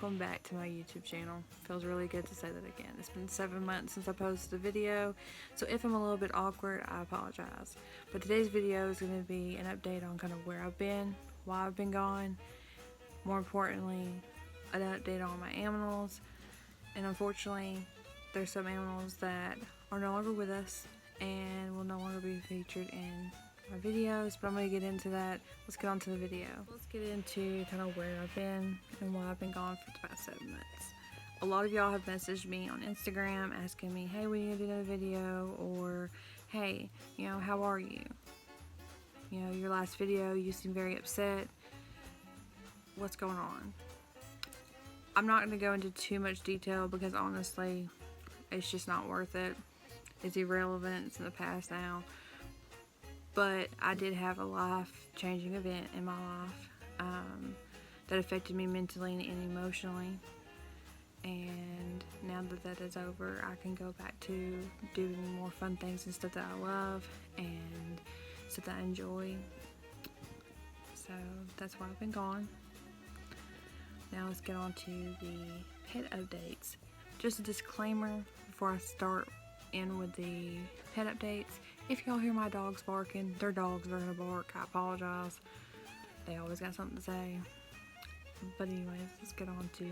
welcome back to my YouTube channel. Feels really good to say that again. It's been 7 months since I posted a video, so if I'm a little bit awkward, I apologize. But today's video is going to be an update on kind of where I've been, why I've been gone, more importantly, an update on my animals. And unfortunately, there's some animals that are no longer with us and will no longer be featured in my videos, but I'm going to get into that. Let's get on to the video. Let's get into kind of where I've been and why I've been gone for the past 7 months. A lot of y'all have messaged me on Instagram asking me, hey, when are you going to do another video? Or, hey, you know, how are you? You know, your last video, you seem very upset. What's going on? I'm not going to go into too much detail because honestly, it's just not worth it. It's irrelevant. It's in the past now. But I did have a life-changing event in my life that affected me mentally and emotionally. And now that that is over, I can go back to doing more fun things and stuff that I love and stuff that I enjoy. So that's why I've been gone. Now let's get on to the pet updates. Just a disclaimer before I start in with the pet updates. If y'all hear my dogs barking, their dogs are gonna bark. I apologize. They always got something to say. But anyways, let's get on to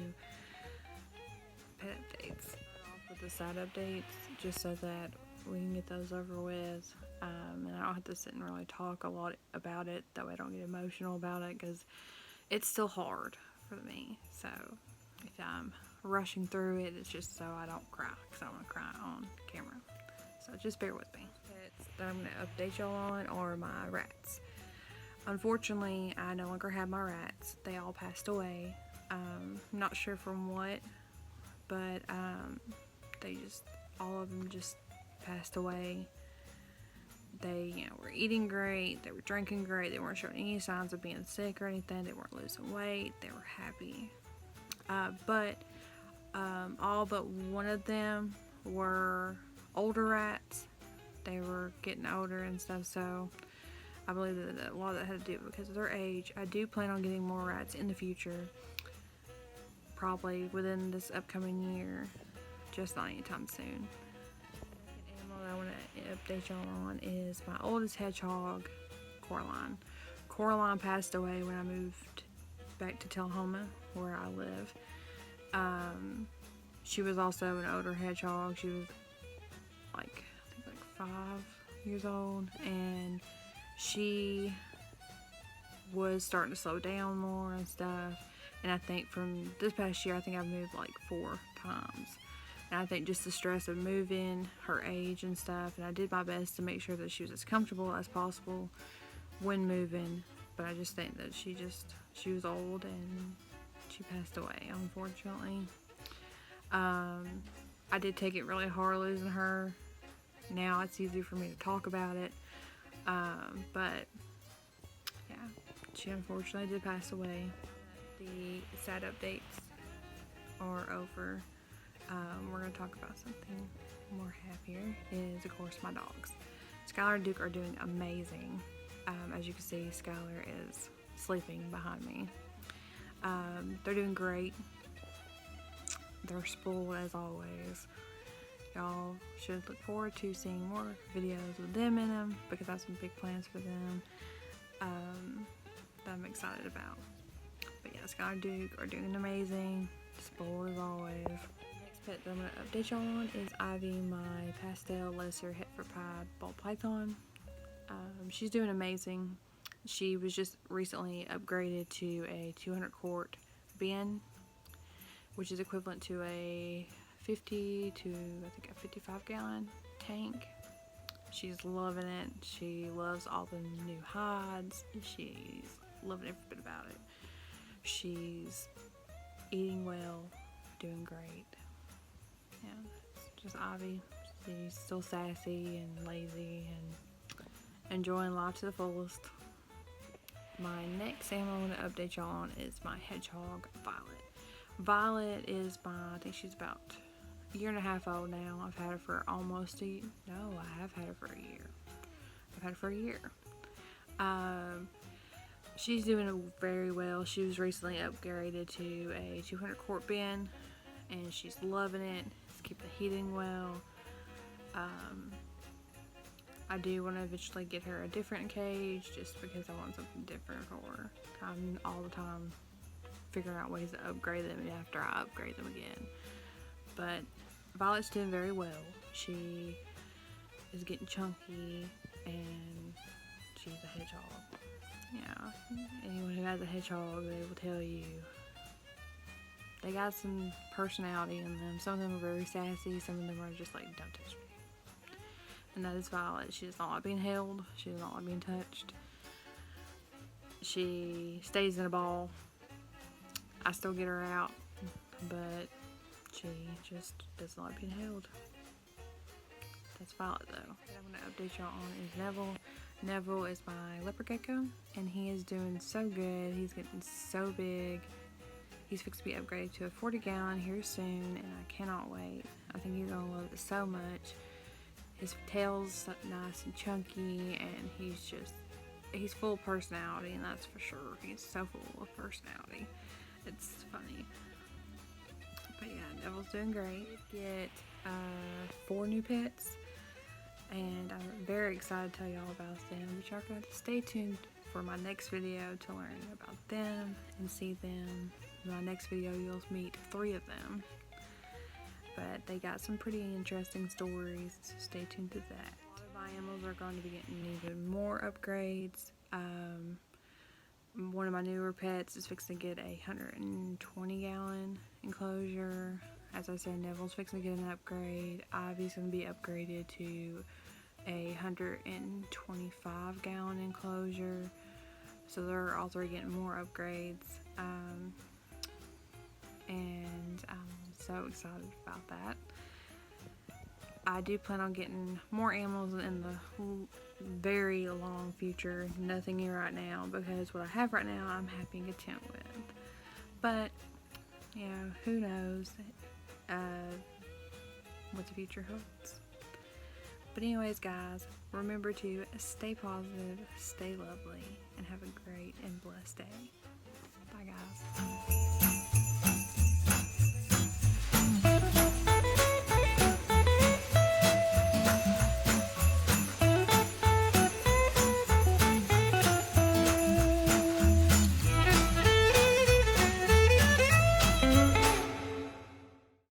pet updates. Start off with the side updates, just so that we can get those over with. And I don't have to sit and really talk a lot about it. That way I don't get emotional about it, because it's still hard for me. So if I'm rushing through it, it's just so I don't cry, because I don't want to cry on camera. So just bear with me. Pets that I'm going to update y'all on are my rats. Unfortunately, I no longer have my rats. They all passed away. I'm not sure from what, but all of them just passed away. They, you know, were eating great. They were drinking great. They weren't showing any signs of being sick or anything. They weren't losing weight. They were happy. But all but one of them were older rats. They were getting older and stuff, so I believe that a lot of that had to do because of their age. I do plan on getting more rats in the future, probably within this upcoming year, just not anytime soon. The second animal that I want to update y'all on is my oldest hedgehog, Coraline. Coraline passed away when I moved back to Tullahoma, where I live. She was also an older hedgehog. She was I think 5 years old, and she was starting to slow down more and stuff. And I think from this past year, I think I've moved like 4 times. And I think just the stress of moving, her age and stuff, and I did my best to make sure that she was as comfortable as possible when moving. But I just think that she was old and she passed away, unfortunately. I did take it really hard losing her. Now it's easy for me to talk about it. But yeah, she unfortunately did pass away. The sad updates are over. We're going to talk about something more happier, is of course my dogs. Skylar and Duke are doing amazing. As you can see, Skylar is sleeping behind me. They're doing great. They're spoiled as always. Y'all should look forward to seeing more videos with them in them, because I have some big plans for them that I'm excited about. But yeah, Sky and Duke are doing amazing. Spoiled as always. Next pet that I'm going to update y'all on is Ivy, my pastel lesser Hetford pied ball python. She's doing amazing. She was just recently upgraded to a 200 quart bin, which is equivalent to a 50 to I think a 55 gallon tank. She's loving it. She loves all the new hides. She's loving every bit about it. She's eating well, doing great. Yeah, just Ivy. She's still sassy and lazy and enjoying life to the fullest. My next animal I want to update y'all on is my hedgehog, Violet. Violet is I think she's about a year and a half old now. I've had her for almost I have had her for a year. I've had her for a year. She's doing very well. She was recently upgraded to a 200 quart bin, and she's loving it. It's keeping the heating well. I do want to eventually get her a different cage just because I want something different for her. I'm all the time figuring out ways to upgrade them after I upgrade them again. But Violet's doing very well. She is getting chunky and she's a hedgehog. Yeah, anyone who has a hedgehog, they will tell you they got some personality in them. Some of them are very sassy, some of them are just like, don't touch me. And that is Violet. She does not like being held. She does not like being touched. She stays in a ball. I still get her out, but she just doesn't like being held. That's Violet though. What I'm going to update y'all on is Neville. Neville is my leopard gecko, and he is doing so good. He's getting so big. He's fixed to be upgraded to a 40 gallon here soon, and I cannot wait. I think he's going to love it so much. His tail's nice and chunky, and he's full of personality, and that's for sure. He's so full of personality. It's funny. But yeah, Neville's doing great. We get 4 new pets, and I'm very excited to tell y'all about them. But y'all got to stay tuned for my next video to learn about them and see them. In my next video, you'll meet 3 of them. But they got some pretty interesting stories, so stay tuned to that. A lot of my animals are going to be getting even more upgrades. One of my newer pets is fixing to get a 120 gallon enclosure. As I said, Neville's fixing to get an upgrade. Ivy's going to be upgraded to a 125 gallon enclosure. So they're all 3 getting more upgrades. And I'm so excited about that. I do plan on getting more animals in the very long future. Nothing new right now, because what I have right now I'm happy and content with. But you know, who knows what the future holds. But anyways guys, remember to stay positive, stay lovely, and have a great and blessed day.